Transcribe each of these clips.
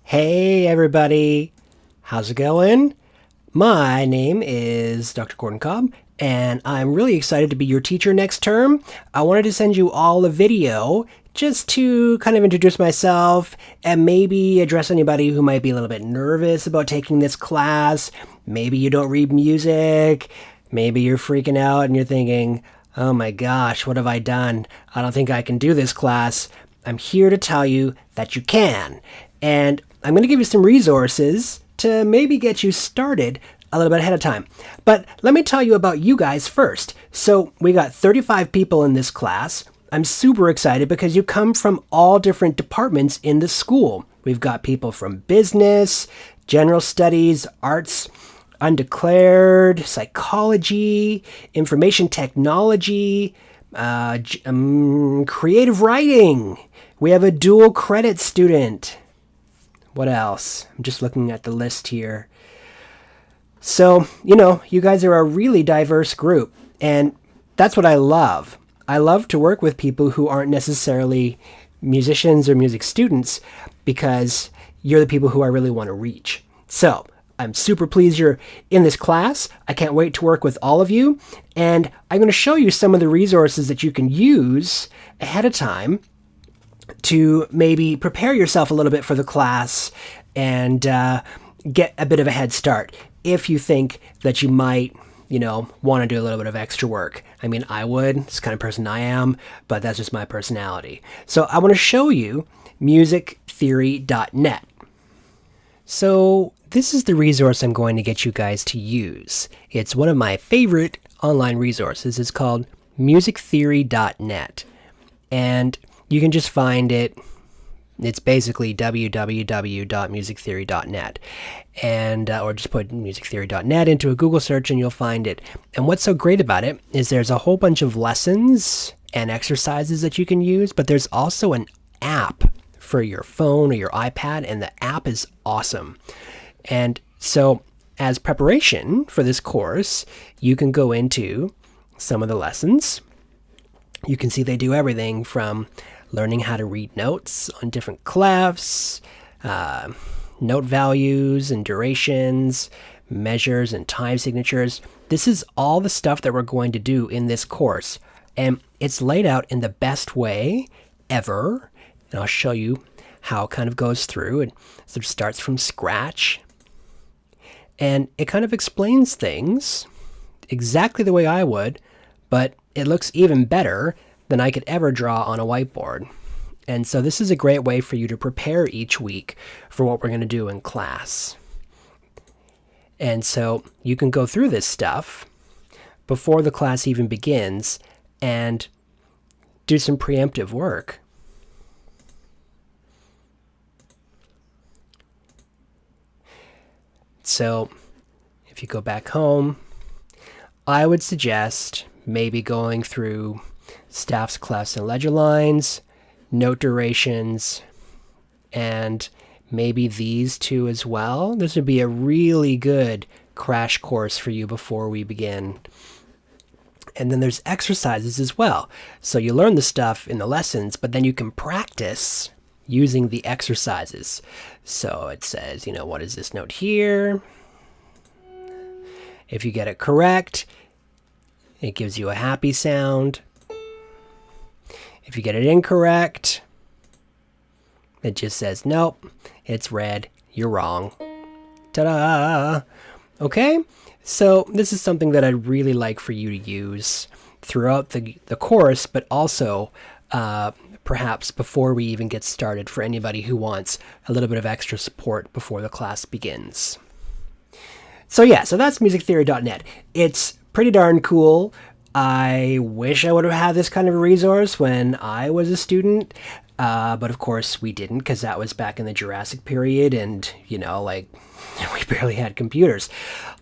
Hey everybody, how's it going? My name is Dr. Gordon Cobb, and I'm really excited to be your teacher next term. I wanted to send you all a video just to kind of introduce myself and maybe address anybody who might be a little bit nervous about taking this class. Maybe you don't read music, maybe you're freaking out and you're thinking, oh my gosh, what have I done? I don't think I can do this class. I'm here to tell you that you can. And I'm going to give you some resources to maybe get you started a little bit ahead of time. But let me tell you about you guys first. So we got 35 people in this class. I'm super excited because you come from all different departments in the school. We've got people from business, general studies, arts, undeclared, psychology, information technology, creative writing. We have a dual credit student. What else? I'm just looking at the list here. So, you guys are a really diverse group, and that's what I love. I love to work with people who aren't necessarily musicians or music students because you're the people who I really want to reach. So, I'm super pleased you're in this class. I can't wait to work with all of you, and I'm going to show you some of the resources that you can use ahead of time to maybe prepare yourself a little bit for the class and get a bit of a head start if you think that you might, want to do a little bit of extra work. I mean, I would. It's the kind of person I am, but that's just my personality. So I want to show you musictheory.net. So this is the resource I'm going to get you guys to use. It's one of my favorite online resources. It's called musictheory.net. And you can just find it. It's basically www.musictheory.net, and or just put musictheory.net into a Google search and you'll find it. And what's so great about it is there's a whole bunch of lessons and exercises that you can use, but there's also an app for your phone or your iPad, and the app is awesome. And so as preparation for this course, you can go into some of the lessons. You can see they do everything from learning how to read notes on different clefs, note values and durations, measures and time signatures. This is all the stuff that we're going to do in this course. And it's laid out in the best way ever. And I'll show you how it kind of goes through. It sort of starts from scratch. And it kind of explains things exactly the way I would, but it looks even better than I could ever draw on a whiteboard. And so this is a great way for you to prepare each week for what we're going to do in class. And so you can go through this stuff before the class even begins and do some preemptive work. So if you go back home, I would suggest maybe going through staff's clefs and ledger lines, note durations, and maybe these two as well. This would be a really good crash course for you before we begin. And then there's exercises as well. So you learn the stuff in the lessons, but then you can practice using the exercises. So it says, what is this note here? If you get it correct, it gives you a happy sound. If you get it incorrect, it just says, nope, it's red, you're wrong. Ta-da! Okay, so this is something that I'd really like for you to use throughout the course, but also perhaps before we even get started for anybody who wants a little bit of extra support before the class begins. So that's musictheory.net. It's pretty darn cool. I wish I would have had this kind of a resource when I was a student, but of course we didn't, because that was back in the Jurassic period, and we barely had computers,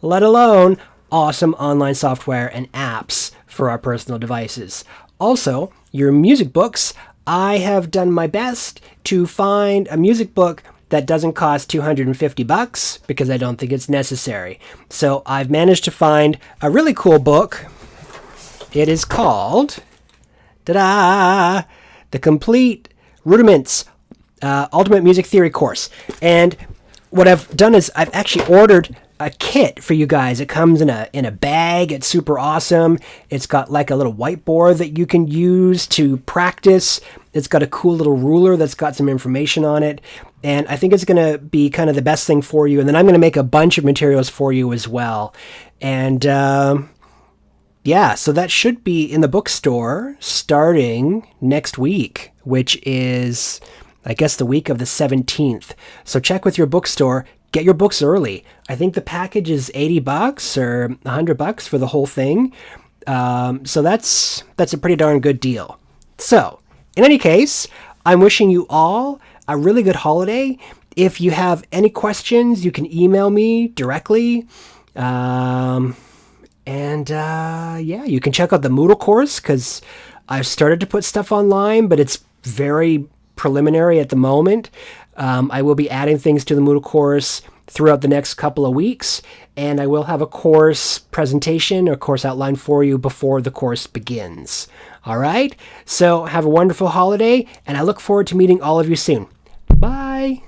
let alone awesome online software and apps for our personal devices. Also, your music books, I have done my best to find a music book that doesn't cost $250 because I don't think it's necessary. So I've managed to find a really cool book. It is called, ta-da, The Complete Rudiments Ultimate Music Theory course. And what I've done is I've actually ordered a kit for you guys. It comes in a bag. It's super awesome. It's got like a little whiteboard that you can use to practice. It's got a cool little ruler that's got some information on it. And I think it's going to be kind of the best thing for you. And then I'm going to make a bunch of materials for you as well. And yeah, so that should be in the bookstore starting next week, which is, I guess, the week of the 17th. So check with your bookstore. Get your books early. I think the package is $80 or $100 for the whole thing. So that's a pretty darn good deal. So, in any case, I'm wishing you all a really good holiday. If you have any questions, you can email me directly. Yeah, you can check out the Moodle course because I've started to put stuff online, but it's very preliminary at the moment. I will be adding things to the Moodle course throughout the next couple of weeks, and I will have a course presentation or course outline for you before the course begins. All right? So have a wonderful holiday, and I look forward to meeting all of you soon. Bye!